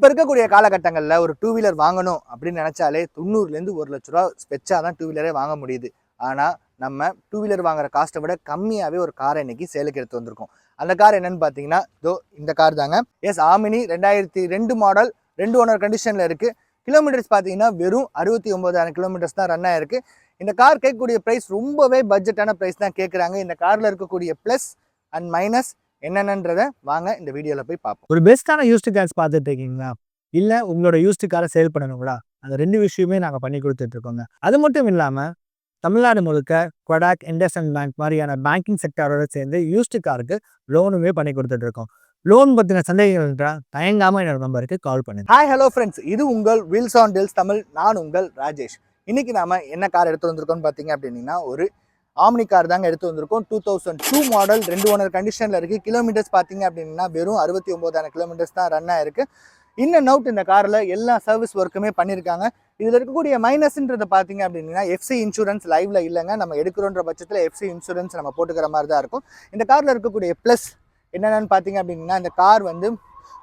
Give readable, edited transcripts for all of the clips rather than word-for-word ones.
இப்போ இருக்கக்கூடிய காலகட்டங்களில் ஒரு டூ வீலர் வாங்கணும் அப்படின்னு நினச்சாலே 90லேருந்து 1,00,000 ரூபா ஸ்பெச்சாக தான் டூ வீலரே வாங்க முடியுது. ஆனால் நம்ம டூ வீலர் வாங்குற காஸ்ட்டை விட கம்மியாகவே ஒரு காரை இன்னைக்கு சேலுக்கு எடுத்து வந்திருக்கோம். அந்த கார் என்னன்னு பார்த்தீங்கன்னா இந்த கார் தாங்க. ஆமினி 2002 மாடல், 2 ஓனர் கண்டிஷனில் இருக்குது. கிலோமீட்டர்ஸ் பார்த்தீங்கன்னா வெறும் 69,000 கிலோமீட்டர்ஸ் தான் ரன் ஆயிருக்கு. இந்த கார் கேட்கக்கூடிய ப்ரைஸ் ரொம்பவே பட்ஜெட்டான ப்ரைஸ் தான் கேட்குறாங்க. இந்த காரில் இருக்கக்கூடிய ப்ளஸ் அண்ட் மைனஸ் என்னென்னன்றதை வாங்க இந்த வீடியோவில் போய் பார்ப்போம். ஒரு பெஸ்ட்டான யூஸ்டு கார்ஸ் பார்த்துட்டு இருக்கீங்களா? இல்லை உங்களோட யூஸ்டு காரை சேல் பண்ணணுங்களா? அந்த 2 விஷயமே நாங்கள் பண்ணி கொடுத்துட்ருக்கோங்க. அது மட்டும் இல்லாமல் தமிழ்நாடு முழுக்க கொடாக், இண்டஸ்இண்ட் பேங்க் மாதிரியான பேங்கிங் செக்டரோட சேர்ந்து யூஸ்டு காருக்கு லோனுமே பண்ணி கொடுத்துட்ருக்கோம். லோன் பற்றின சந்தேகங்கள் என்றால் தயங்காமல் என்னோட நம்பருக்கு கால் பண்ணுங்க. ஹாய் ஹலோ ஃப்ரெண்ட்ஸ், இது உங்கள் வீல்ஸ் ஆன் டீல்ஸ் தமிழ். நான் உங்கள் ராஜேஷ். இன்னைக்கு நாம என்ன கார் எடுத்து வந்திருக்கோம்னு பார்த்தீங்க அப்படின்னா ஒரு ஆம்னி கார் தாங்க எடுத்து வந்திருக்கோம். 2002 மாடல், 2 ஓனர் கண்டிஷனில் இருக்குது. கிலோமீட்டர்ஸ் பார்த்தீங்க அப்படின்னா வெறும் 69,000 கிலோமீட்டர்ஸ் தான் ரன் ஆயிருக்கு. இன் அண்ட் அவுட் இந்த காரில் எல்லா சர்வீஸ் ஒர்க்குமே பண்ணியிருக்காங்க. இதில் இருக்கக்கூடிய மைனஸ்ன்றதை பார்த்தீங்க அப்படின்னா எஃப்சி இன்சூரன்ஸ் லைவ்ல இல்லைங்க. நம்ம எடுக்கிறோன்ற பட்சத்தில் எஃப்சி இன்சூரன்ஸ் நம்ம போட்டுக்கிற மாதிரி தான் இருக்கும். இந்த காரில் இருக்கக்கூடிய ப்ளஸ் என்னென்னு பார்த்தீங்க அப்படின்னா இந்த கார் வந்து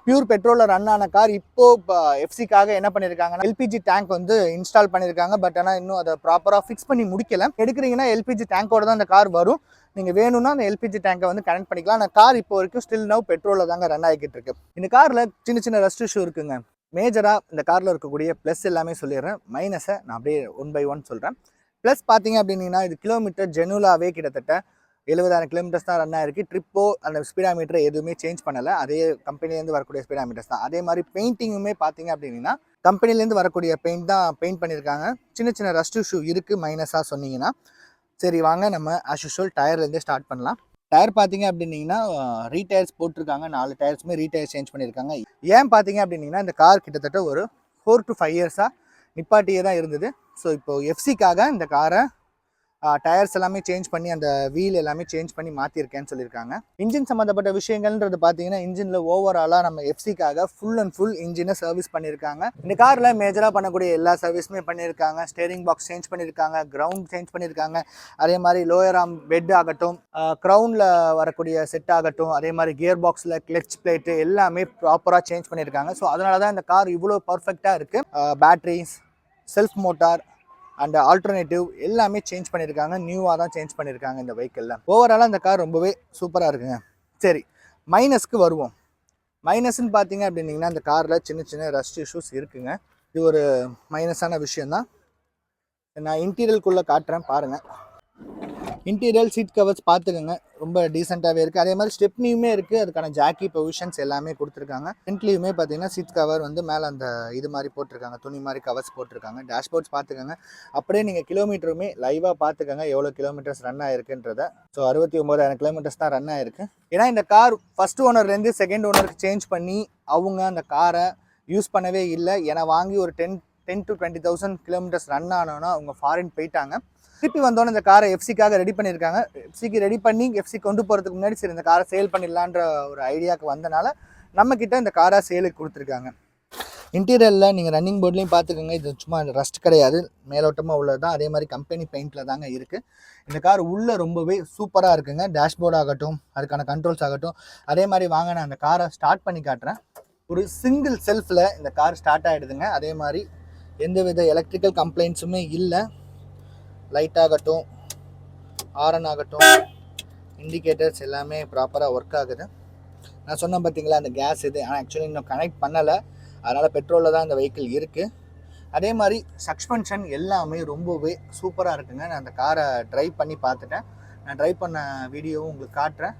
பியூர் பெட்ரோலில் ரன் ஆன கார். இப்போ எஃப்சிக்காக என்ன பண்ணியிருக்காங்கன்னா எல்பிஜி டேங்க் வந்து இன்ஸ்டால் பண்ணியிருக்காங்க. பட் ஆனால் இன்னும் அதை ப்ராப்பராக ஃபிக்ஸ் பண்ணி முடிக்கல. எடுக்கிறீங்கன்னா எல்பிஜி டேங்கோட தான் அந்த கார் வரும். நீங்கள் வேணும்னா அந்த எல்பிஜி டேங்கை வந்து கனெக்ட் பண்ணிக்கலாம். அந்த கார் இப்போ வரைக்கும் ஸ்டில் நவ் பெட்ரோலில் தாங்க ரன் ஆகிக்கிட்டு இருக்கு. இந்த காரில் சின்ன சின்ன ரஸ்ட் இஷ்யூ இருக்குங்க. மேஜராக இந்த காரில் இருக்கக்கூடிய ப்ளஸ் எல்லாமே சொல்லிடுறேன், மைனஸை நான் அப்படியே 1 by 1 சொல்கிறேன். ப்ளஸ் பார்த்தீங்க அப்படின்னா இது கிலோமீட்டர் ஜெனுவலாகவே கிட்டத்தட்ட 70,000 கிலோமீட்டர்ஸ் தான் ரன் ஆயிருக்கு. ட்ரிப்போ அந்த ஸ்பீடாமீட்டரை எதுவுமே சேஞ்ச் பண்ணலை. அதே கம்பெனிலேருந்து வரக்கூடிய ஸ்பீடாமீட்டர்ஸ் தான். அதே மாதிரி பெயிண்டிங்குமே பார்த்தீங்க அப்படின்னா கம்பெனிலேருந்து வரக்கூடிய பெயிண்ட் தான் பெயிண்ட் பண்ணியிருக்காங்க. சின்ன சின்ன ரஸ்ட் இஷ்யூ இருக்குது மைனஸாக சொன்னீங்கன்னா. சரி வாங்க நம்ம ஆஸ் யூஷுவல் டயர்லேருந்தே ஸ்டார்ட் பண்ணலாம். டயர் பார்த்தீங்க அப்படின்னா ரீடயர்ஸ் போட்டிருக்காங்க. 4 டயர்ஸுமே ரீடயர் சேஞ்ச் பண்ணியிருக்காங்க. ஏன் பார்த்தீங்க அப்படின்னா இந்த கார் கிட்டத்தட்ட ஒரு 4 to 5 இயர்ஸாக நிப்பாட்டியே தான் இருந்தது. ஸோ இப்போது எஃப்சிக்காக இந்த காரை டயர்ஸ் எல்லாமே சேஞ்ச் பண்ணி அந்த வீல் எல்லாமே சேஞ்ச் பண்ணி மாற்றிருக்கேன்னு சொல்லியிருக்காங்க. இன்ஜின் சம்மந்தப்பட்ட விஷயங்கள்ன்றது பார்த்தீங்கன்னா இன்ஜினில் ஓவராலாக நம்ம எஃப்சிக்காக ஃபுல் அண்ட் ஃபுல் இன்ஜினை சர்வீஸ் பண்ணியிருக்காங்க. இந்த காரில் மேஜராக பண்ணக்கூடிய எல்லா சர்வீஸுமே பண்ணியிருக்காங்க. ஸ்டேரிங் பாக்ஸ் சேஞ்ச் பண்ணியிருக்காங்க, கிரவுண்ட் சேஞ்ச் பண்ணியிருக்காங்க. அதே மாதிரி லோயர் ஆர்ம் பெட் ஆகட்டும், க்ரௌனில் வரக்கூடிய செட் ஆகட்டும், அதே மாதிரி கியர் பாக்ஸில் கிளச் பிளேட்டு எல்லாமே ப்ராப்பராக சேஞ்ச் பண்ணியிருக்காங்க. ஸோ அதனால தான் இந்த கார் இவ்வளோ பர்ஃபெக்டாக இருக்குது. Batteries, self motor and alternative எல்லாமே சேஞ்ச் பண்ணியிருக்காங்க. நியூவாக தான் சேஞ்ச் பண்ணியிருக்காங்க இந்த வெஹிக்கிளில். ஓவராலாக இந்த கார் ரொம்பவே சூப்பராக இருக்குங்க. சரி, மைனஸ்க்கு வருவோம். மைனஸ்ன்னு பார்த்தீங்க அப்படின்னா இந்த காரில் சின்ன சின்ன ரஸ்ட் இஷ்யூஸ் இருக்குங்க. இது ஒரு மைனஸான விஷயந்தான். நான் இன்டீரியலுக்குள்ளே காட்டுறேன் பாருங்கள். இன்டீரியல் சீட் கவர்ஸ் பார்த்துக்கோங்க, ரொம்ப டீசெண்டாகவே இருக்குது. அதே மாதிரி ஸ்டெப்னியுமே இருக்குது. அதுக்கான ஜாக்கி பொசிஷன்ஸ் எல்லாமே கொடுத்துருக்காங்க. ஃப்ரண்ட்லேயுமே பார்த்தீங்கன்னா சீட் கவர் வந்து மேலே அந்த இது மாதிரி போட்டிருக்காங்க, துணி மாதிரி கவர்ஸ் போட்டிருக்காங்க. டேஷ்போர்ட்ஸ் பார்த்துக்கோங்க. அப்படியே நீங்கள் கிலோமீட்டருமே லைவாக பார்த்துக்கோங்க எவ்வளோ கிலோமீட்டர்ஸ் ரன் ஆயிருக்குன்றதை. ஸோ 69,000 கிலோமீட்டர்ஸ் தான் ரன் ஆயிருக்கு. ஏன்னா இந்த கார் ஃபஸ்ட் ஓனர்லேருந்து செகண்ட் ஓனருக்கு சேஞ்ச் பண்ணி அவங்க அந்த காரை யூஸ் பண்ணவே இல்லை. ஏன்னா வாங்கி ஒரு 10 to 20,000 கிலோமீட்டர்ஸ் ரன் ஆனோன்னா அவங்க ஃபாரின் போயிட்டாங்க. திருப்பி வந்தோன்னே இந்த காரை எஃப்சிக்காக ரெடி பண்ணியிருக்காங்க. எஃப்சிக்கு ரெடி பண்ணி எஃப்சி கொண்டு போகிறதுக்கு முன்னாடி சரி இந்த காரை சேல் பண்ணிடலான்ற ஒரு ஐடியாவுக்கு வந்தனால நம்மக்கிட்ட இந்த காரை சேலுக்கு கொடுத்துருக்காங்க. இன்டீரியரில் நீங்கள் ரன்னிங் போர்ட்லேயும் பார்த்துக்கோங்க. இது சும்மா ரஸ்ட் கிடையாது, மேலோட்டமாக உள்ளது தான். அதே மாதிரி கம்பெனி பெயிண்டில் தாங்க இருக்குது. இந்த கார் உள்ளே ரொம்பவே சூப்பராக இருக்குங்க. டேஷ்போர்ட் ஆகட்டும், அதுக்கான கண்ட்ரோல்ஸ் ஆகட்டும். அதே மாதிரி வாங்க நான் அந்த காரை ஸ்டார்ட் பண்ணி காட்டுறேன். ஒரு சிங்கிள் செல்ஃபில் இந்த கார் ஸ்டார்ட் ஆகிடுதுங்க. அதே மாதிரி எந்தவித எலக்ட்ரிக்கல் கம்ப்ளைண்ட்ஸுமே இல்லை. லைட் ஆகட்டும், ஆரன் ஆகட்டும், இண்டிகேட்டர்ஸ் எல்லாமே ப்ராப்பராக ஒர்க் ஆகுது. நான் சொன்னேன் பார்த்தீங்களா அந்த கேஸ் இது, ஆனால் ஆக்சுவலி இன்னும் கனெக்ட் பண்ணலை. அதனால் பெட்ரோலில் தான் இந்த வெஹிக்கிள் இருக்குது. அதே மாதிரி சஸ்பென்ஷன் எல்லாமே ரொம்பவே சூப்பராக இருக்குங்க. நான் அந்த காரை ட்ரைவ் பண்ணி பார்த்துட்டேன். நான் ட்ரைவ் பண்ண வீடியோவும் உங்களுக்கு காட்டுறேன்.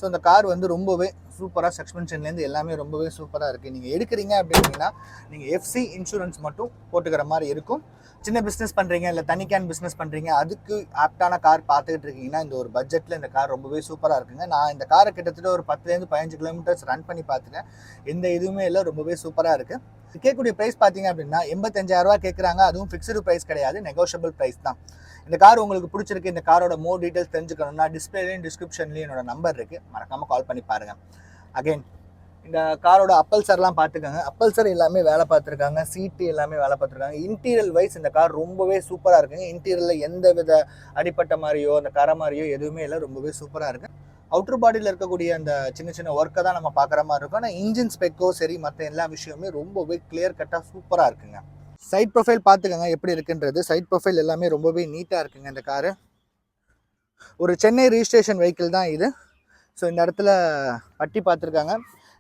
ஸோ இந்த கார் வந்து ரொம்பவே சூப்பராக சஸ்பென்ஷன்லேருந்து எல்லாமே ரொம்பவே சூப்பராக இருக்குது. நீங்கள் எடுக்கிறீங்க அப்படின்னா நீங்கள் எஃப்சி இன்சூரன்ஸ் மட்டும் போட்டுக்கிற மாதிரி இருக்கும். சின்ன பிஸ்னஸ் பண்ணுறீங்க, இல்லை தனி கேன் பிஸ்னஸ் பண்ணுறீங்க, அதுக்கு ஆப்டான கார் பார்த்துக்கிட்டு இருக்கீங்கன்னா இந்த ஒரு பட்ஜெட்டில் இந்த கார் ரொம்பவே சூப்பராக இருக்குங்க. நான் இந்த காரை கிட்டத்தட்ட ஒரு 10லேருந்து 15 கிலோமீட்டர்ஸ் ரன் பண்ணி பார்த்துட்டேன். எந்த இதுவுமே இல்லை, ரொம்பவே சூப்பராக இருக்குது. கேட்கக்கூடிய ப்ரைஸ் பார்த்தீங்க அப்படின்னா 85,000 ரூபா கேட்குறாங்க. அதுவும் ஃபிக்ஸ்டு ப்ரைஸ் கிடையாது, நெகோஷியபிள் ப்ரைஸ் தான். இந்த கார் உங்களுக்கு பிடிச்சிருக்கு, இந்த காரோட மோர் டீட்டெயில்ஸ் தெரிஞ்சுக்கணும்னா டிஸ்பிளேலையும் டிஸ்கிரிப்ஷன்லையும் என்னோட நம்பர் இருக்குது, மறக்காமல் கால் பண்ணி பாருங்கள். அகைன் இந்த காரோட அப்பல்சர்லாம் பார்த்துக்கோங்க. அப்பல்சர் எல்லாமே வேலை பார்த்துருக்காங்க, சீட்டு எல்லாமே வேலை பார்த்துருக்காங்க. இன்டீரியல் வைஸ் இந்த கார் ரொம்பவே சூப்பராக இருக்குங்க. இன்டீரியரில் எந்த வித அடிப்பட்ட மாதிரியோ அந்த கரை மாதிரியோ எதுவுமே இல்லை, ரொம்பவே சூப்பராக இருக்குது. அவுட்டர் பாடியில் இருக்கக்கூடிய அந்த சின்ன சின்ன ஒர்க்கை தான் நம்ம பார்க்குற மாதிரி இருக்கும். ஆனால் இன்ஜின் ஸ்பெக்கோ சரி மற்ற எல்லா விஷயமே ரொம்பவே கிளியர் கட்டாக சூப்பராக இருக்குங்க. சைட் ப்ரொஃபைல் பார்த்துக்கோங்க எப்படி இருக்குன்றது. சைட் ப்ரொஃபைல் எல்லாமே ரொம்பவே நீட்டாக இருக்குங்க. இந்த காரு ஒரு சென்னை ரிஜிஸ்ட்ரேஷன் வெஹிக்கிள் தான் இது. ஸோ இந்த இடத்துல பட்டி பார்த்துருக்காங்க.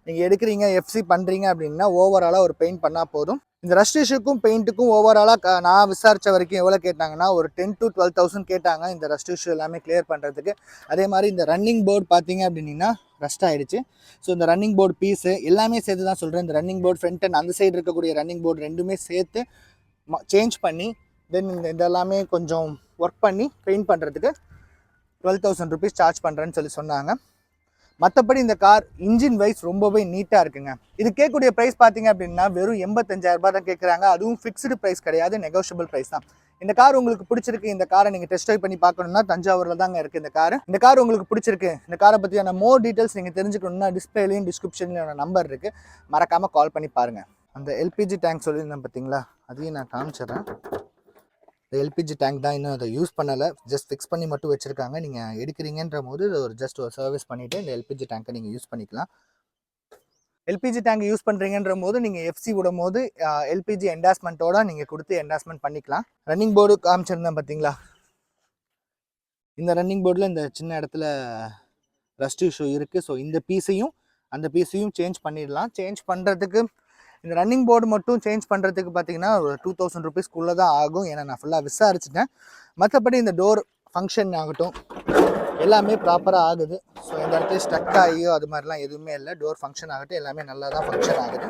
நீங்கள் எடுக்கிறீங்க எஃப்சி பண்ணுறீங்க அப்படின்னா ஓவராலாக ஒரு பெயிண்ட் பண்ணால் போதும். இந்த ரஸ்ட் இஷ்யூக்கும் பெயிண்ட்டுக்கும் ஓவராலாக நான் விசாரித்த வரைக்கும் எவ்வளோ கேட்டாங்கன்னா ஒரு 10,000 to 12,000 கேட்டாங்க இந்த ரஸ்ட் இஷ்யூ எல்லாமே கிளியர் பண்ணுறதுக்கு. அதே மாதிரி இந்த ரன்னிங் போர்டு பார்த்தீங்க அப்படின்னா ரஸ்ட் ஆகிடுச்சு. ஸோ இந்த ரன்னிங் போர்டு பீஸு எல்லாமே சேர்த்து தான் சொல்கிறேன். இந்த ரன்னிங் போர்டு ஃப்ரண்ட் அண்ட் அந்த சைடு இருக்கக்கூடிய ரன்னிங் போர்டு ரெண்டுமே சேர்த்து சேஞ்ச் பண்ணி தென் இதெல்லாமே கொஞ்சம் ஒர்க் பண்ணி பெயிண்ட் பண்ணுறதுக்கு 12,000 rupees சார்ஜ் பண்ணுறேன்னு சொன்னாங்க. மற்றபடி இந்த கார் இன்ஜின் வைஸ் ரொம்பவே நீட்டாக இருக்குங்க. இது கேட்கக்கூடிய ப்ரைஸ் பார்த்தீங்க அப்படின்னா வெறும் 85,000 தான் கேட்குறாங்க. அதுவும் ஃபிக்ஸ்டு ப்ரைஸ் கிடையாது, நெகோஷியபிள் ப்ரைஸ் தான். இந்த கார் உங்களுக்கு பிடிச்சிருக்கு, இந்த காரை நீங்கள் டெஸ்ட் ட்ரைவ் பண்ணி பார்க்கணும்னா தஞ்சாவூரில் தாங்க இருக்குது இந்த கார். இந்த கார் உங்களுக்கு பிடிச்சிருக்கு, இந்த காரை பற்றியான மோர் டீட்டெயில்ஸ் நீங்கள் தெரிஞ்சுக்கணும்னா டிஸ்பிளேலையும் டிஸ்கிரிப்ஷன்லையும் நம்பர் இருக்குது, மறக்காமல் கால் பண்ணி பாருங்கள். அந்த எல்பிஜி டேங்க் சொல்லியிருந்தேன் பார்த்தீங்களா, அதையும் நான் காமிச்சிடுறேன். இந்த எல்பிஜி டேங்க் தான் இன்னும் அதை யூஸ் பண்ணலை, ஜஸ்ட் ஃபிக்ஸ் பண்ணி மட்டும் வச்சுருக்காங்க. நீங்கள் எடுக்கிறீங்கன்ற போது ஒரு ஜஸ்ட் ஒரு சர்வீஸ் பண்ணிவிட்டு இந்த எல்பிஜி டேங்கை நீங்கள் யூஸ் பண்ணிக்கலாம். எல்பிஜி டேங்க் யூஸ் பண்ணுறீங்கன்ற போது நீங்கள் எஃப்சி விடும் போது எல்பிஜி என்டாஸ்மெண்ட்டோட நீங்கள் கொடுத்து என்டாஸ்மெண்ட் பண்ணிக்கலாம். ரன்னிங் போர்டு காமிச்சிருந்தேன் பார்த்தீங்களா, இந்த ரன்னிங் போர்டில் இந்த சின்ன இடத்துல ரஸ்ட் இஷ்யூ இருக்குது. ஸோ இந்த பீஸையும் அந்த பீஸையும் சேஞ்ச் பண்ணிடலாம். சேஞ்ச் பண்ணுறதுக்கு இந்த ரன்னிங் போர்டு மட்டும் சேஞ்ச் பண்ணுறதுக்கு பார்த்தீங்கன்னா ஒரு 2,000 rupeesக்குள்ளே தான் ஆகும். ஏன்னா நான் ஃபுல்லாக விசாரிச்சிட்டேன். மற்றபடி இந்த டோர் ஃபங்க்ஷன் ஆகட்டும் எல்லாமே ப்ராப்பராக ஆகுது. ஸோ இந்த இடத்துல ஸ்டக் ஆகியோ அது மாதிரிலாம் எதுவுமே இல்லை. டோர் ஃபங்க்ஷன் ஆகட்டும் எல்லாமே நல்லா தான் ஃபங்க்ஷன் ஆகுது.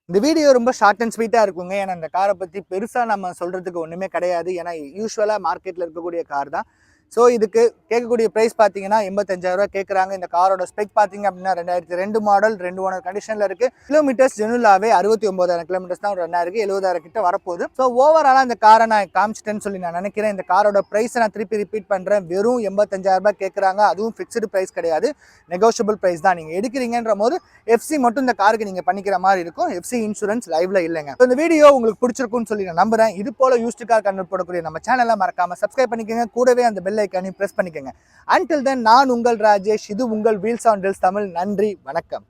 இந்த வீடியோ ரொம்ப ஷார்ட் அண்ட் ஸ்வீட்டாக இருக்குங்க. ஏன்னா இந்த காரை பற்றி பெருசாக நம்ம சொல்கிறதுக்கு ஒன்றுமே கிடையாது. ஏன்னா யூஸ்வலாக மார்க்கெட்டில் இருக்கக்கூடிய கார் தான். ஸோ இதுக்கு கேட்கக்கூடிய ப்ரைஸ் பார்த்தீங்கன்னா 85,000 கேட்குறாங்க. இந்த காரோட ஸ்பெக் பார்த்தீங்க அப்படின்னா 2002 மாடல் 2 ஓனர் கண்டிஷனில் இருக்குது. கிலோமீட்டர்ஸ் ஜெனுவலாகவே 69,000 கிலோமீட்டர்ஸ் தான் ஒரு 70,000 கிட்ட வரப்போகுது. ஸோ ஓவராலாக இந்த காரை நான் காமிச்சிட்டேன்னு சொல்லி நான் நினைக்கிறேன். இந்த காரோட ப்ரைஸை நான் திருப்பி ரிப்பீட் பண்ணுறேன். வெறும் 85,000 கேட்குறாங்க. அதுவும் ஃபிக்ஸ்டு ப்ரைஸ் கிடையாது, நெகோஷியபிள் ப்ரைஸ் தான். நீங்கள் எடுக்கிறீங்கன்ற போது எஃப்சி மட்டும் இந்த காருக்கு நீங்கள் பண்ணிக்கிற மாதிரி இருக்கும். எஃப்சி இன்சூரன்ஸ் லைவ்ல இல்லைங்க. இந்த வீடியோ உங்களுக்கு பிடிச்சிருக்குன்னு சொல்லி நான் நம்புறேன். இது போல யூஸ்டு கார் கன்வெர்ட் பண்ணக்கூடிய நம்ம சேனலை மறக்காம சப்ஸ்கிரைப் பண்ணிக்கோங்க. கூடவே அந்த பெல் ஐக்கானையும் பிரஸ் பண்ணிக்கோங்க. Until then, நான் உங்கள் ராஜேஷ். இது உங்கள் வீல்ஸ் ஆன் டீல்ஸ் தமிழ். நன்றி, வணக்கம்.